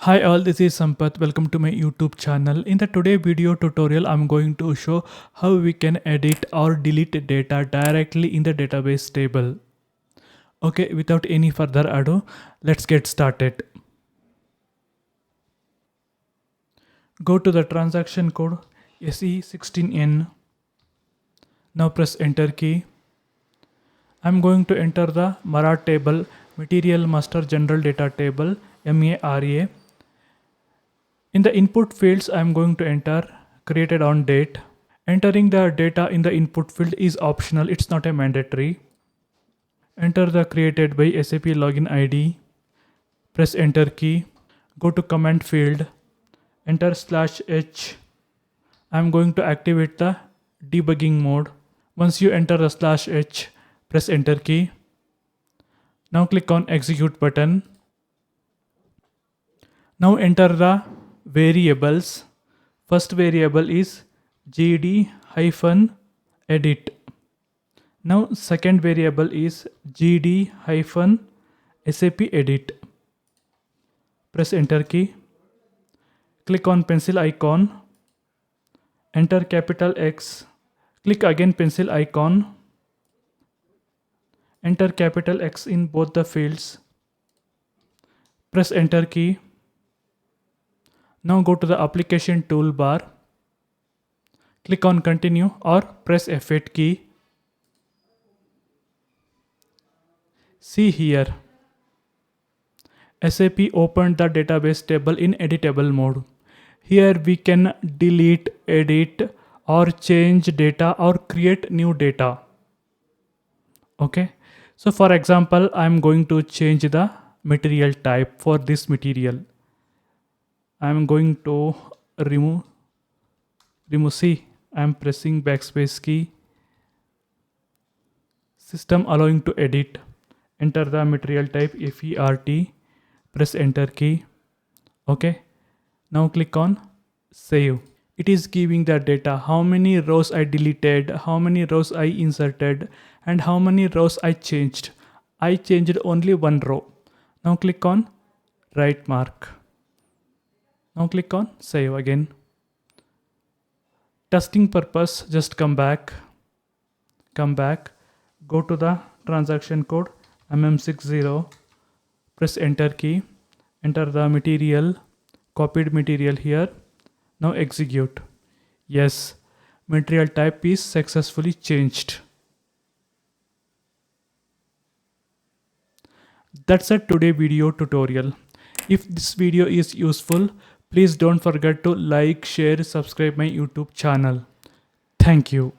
Hi all, this is Sampath. Welcome to my YouTube channel. In the today video tutorial, I'm going to show how we can edit or delete data directly in the database table. Okay, without any further ado, let's get started. Go to the transaction code SE16N. Now press enter key. I'm going to enter the MARA table, Material Master General Data Table, MARA. In the input fields, I'm going to enter created on date. Entering the data in the input field is optional, it's not a mandatory. Enter the created by SAP login ID. Press enter key. Go to command field. Enter /h. I'm going to activate the debugging mode. Once you enter the /h, press enter key. Now click on execute button. Now enter the variables. First variable is gd-edit. Now second variable is gd-sap edit. Press enter key. Click on pencil icon. Enter capital X. Click again pencil icon. Enter capital X in both the fields. Press enter key. Now go to the application toolbar. Click on continue or press F8 key. See here. SAP opened the database table in editable mode. Here we can delete, edit or change data or create new data. Okay. So for example, I'm going to change the material type for this material. I'm going to remove. See, I'm pressing backspace key. System allowing to edit. Enter the material type FERT. Press enter key. Okay. Now click on save. It is giving the data, how many rows I deleted, how many rows I inserted, and how many rows I changed. I changed only one row. Now click on right mark. Now click on save again. Testing purpose, just come back, go to the transaction code MM60, press enter key, enter the material, copied material here. Now execute. Yes, material type is successfully changed. That's a today video tutorial. If this video is useful, please don't forget to like, share, subscribe my YouTube channel. Thank you.